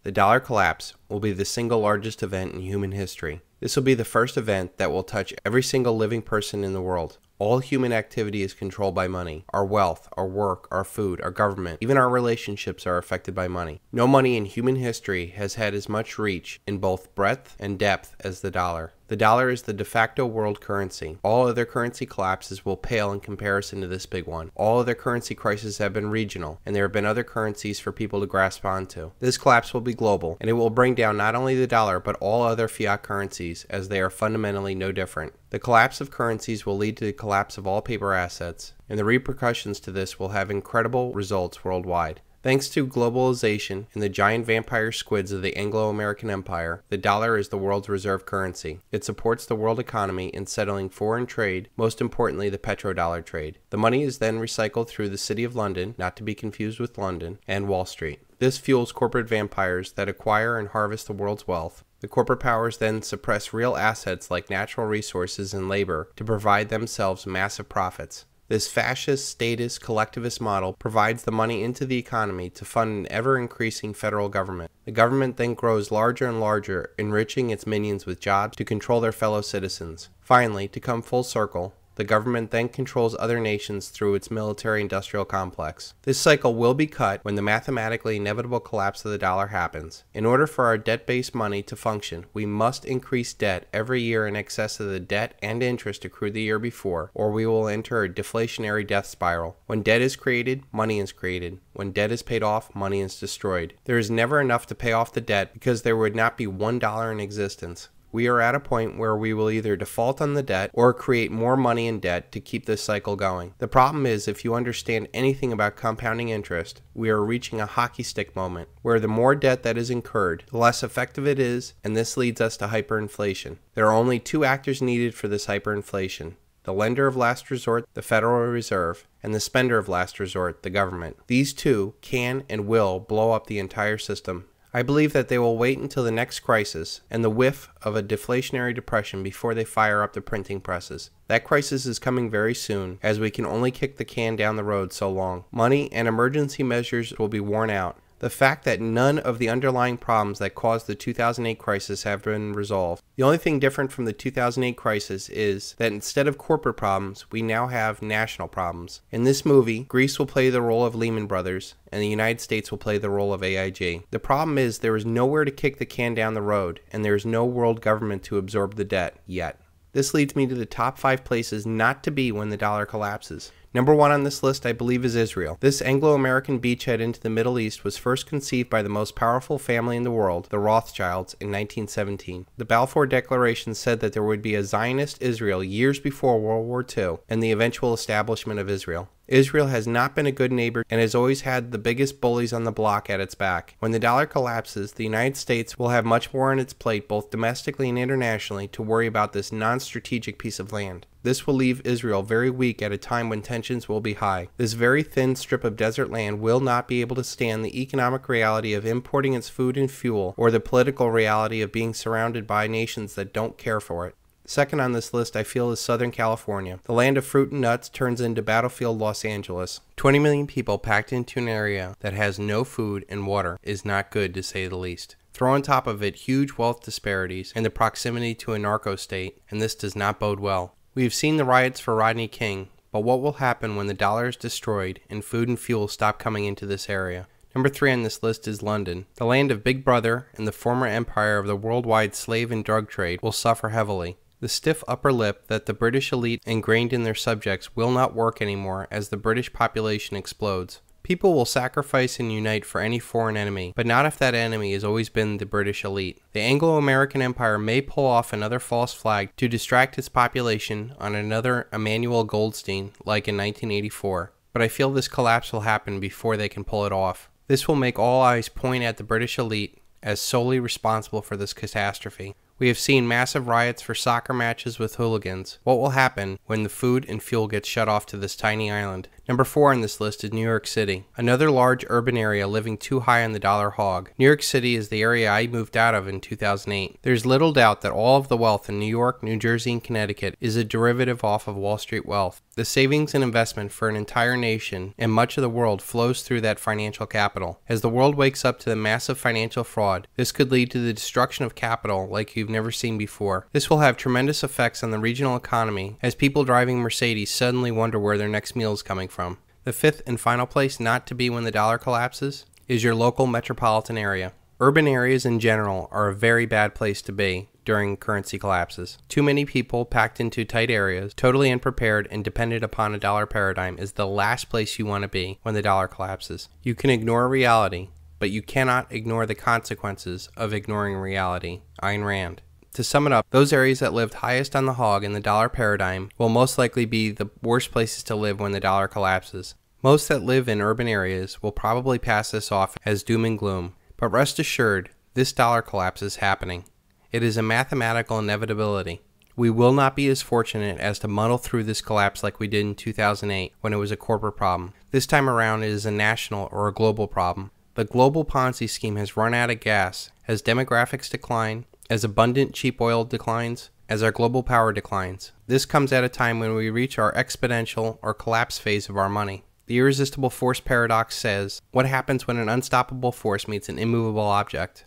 The dollar collapse will be the single largest event in human history. This will be the first event that will touch every single living person in the world. All human activity is controlled by money. Our wealth, our work, our food, our government, even our relationships are affected by money. No money in human history has had as much reach in both breadth and depth as the dollar. The dollar is the de facto world currency. All other currency collapses will pale in comparison to this big one. All other currency crises have been regional, and there have been other currencies for people to grasp onto. This collapse will be global, and it will bring down not only the dollar, but all other fiat currencies, as they are fundamentally no different. The collapse of currencies will lead to the collapse of all paper assets, and the repercussions to this will have incredible results worldwide. Thanks to globalization and the giant vampire squids of the Anglo-American Empire, the dollar is the world's reserve currency. It supports the world economy in settling foreign trade, most importantly the petrodollar trade. The money is then recycled through the City of London, not to be confused with London, and Wall Street. This fuels corporate vampires that acquire and harvest the world's wealth. The corporate powers then suppress real assets like natural resources and labor to provide themselves massive profits. This fascist, statist, collectivist model provides the money into the economy to fund an ever-increasing federal government. The government then grows larger and larger, enriching its minions with jobs to control their fellow citizens. Finally, to come full circle, the government then controls other nations through its military-industrial complex. This cycle will be cut when the mathematically inevitable collapse of the dollar happens. In order for our debt-based money to function, we must increase debt every year in excess of the debt and interest accrued the year before, or we will enter a deflationary death spiral. When debt is created, money is created. When debt is paid off, money is destroyed. There is never enough to pay off the debt because there would not be $1 in existence. We are at a point where we will either default on the debt or create more money in debt to keep this cycle going. The problem is, if you understand anything about compounding interest, we are reaching a hockey stick moment where the more debt that is incurred, the less effective it is, and this leads us to hyperinflation. There are only two actors needed for this hyperinflation: the lender of last resort, the Federal Reserve, and the spender of last resort, the government. These two can and will blow up the entire system. I believe that they will wait until the next crisis and the whiff of a deflationary depression before they fire up the printing presses. That crisis is coming very soon, as we can only kick the can down the road so long. Money and emergency measures will be worn out. The fact that none of the underlying problems that caused the 2008 crisis have been resolved. The only thing different from the 2008 crisis is that instead of corporate problems, we now have national problems. In this movie, Greece will play the role of Lehman Brothers, and the United States will play the role of AIG. The problem is there is nowhere to kick the can down the road, and there is no world government to absorb the debt yet. This leads me to the top 5 places not to be when the dollar collapses. Number 1 on this list, I believe, is Israel. This Anglo-American beachhead into the Middle East was first conceived by the most powerful family in the world, the Rothschilds, in 1917. The Balfour Declaration said that there would be a Zionist Israel years before World War II and the eventual establishment of Israel. Israel has not been a good neighbor and has always had the biggest bullies on the block at its back. When the dollar collapses, the United States will have much more on its plate, both domestically and internationally, to worry about this non-strategic piece of land. This will leave Israel very weak at a time when tensions will be high. This very thin strip of desert land will not be able to stand the economic reality of importing its food and fuel, or the political reality of being surrounded by nations that don't care for it. Second on this list, I feel, is Southern California. The land of fruit and nuts turns into battlefield Los Angeles. 20 million people packed into an area that has no food and water is not good, to say the least. Throw on top of it huge wealth disparities and the proximity to a narco state, and this does not bode well. We have seen the riots for Rodney King, but what will happen when the dollar is destroyed and food and fuel stop coming into this area? Number 3 on this list is London. The land of Big Brother and the former empire of the worldwide slave and drug trade will suffer heavily. The stiff upper lip that the British elite ingrained in their subjects will not work anymore as the British population explodes. People will sacrifice and unite for any foreign enemy, but not if that enemy has always been the British elite. The Anglo-American Empire may pull off another false flag to distract its population on another Emmanuel Goldstein like in 1984, but I feel this collapse will happen before they can pull it off. This will make all eyes point at the British elite as solely responsible for this catastrophe. We have seen massive riots for soccer matches with hooligans. What will happen when the food and fuel gets shut off to this tiny island? Number 4 on this list is New York City, another large urban area living too high on the dollar hog. New York City is the area I moved out of in 2008. There's little doubt that all of the wealth in New York, New Jersey, and Connecticut is a derivative off of Wall Street wealth. The savings and investment for an entire nation and much of the world flows through that financial capital. As the world wakes up to the massive financial fraud, this could lead to the destruction of capital like you've never seen before. This will have tremendous effects on the regional economy as people driving Mercedes suddenly wonder where their next meal is coming from. The fifth and final place not to be when the dollar collapses is your local metropolitan area. Urban areas in general are a very bad place to be during currency collapses. Too many people packed into tight areas, totally unprepared and dependent upon a dollar paradigm is the last place you want to be when the dollar collapses. You can ignore reality, but you cannot ignore the consequences of ignoring reality. Ayn Rand. To sum it up, those areas that lived highest on the hog in the dollar paradigm will most likely be the worst places to live when the dollar collapses. Most that live in urban areas will probably pass this off as doom and gloom, but rest assured, this dollar collapse is happening. It is a mathematical inevitability. We will not be as fortunate as to muddle through this collapse like we did in 2008 when it was a corporate problem. This time around it is a national or a global problem. The global Ponzi scheme has run out of gas as demographics decline, as abundant cheap oil declines, as our global power declines. This comes at a time when we reach our exponential or collapse phase of our money. The irresistible force paradox says, what happens when an unstoppable force meets an immovable object?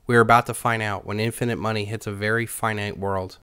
We are about to find out when infinite money hits a very finite world.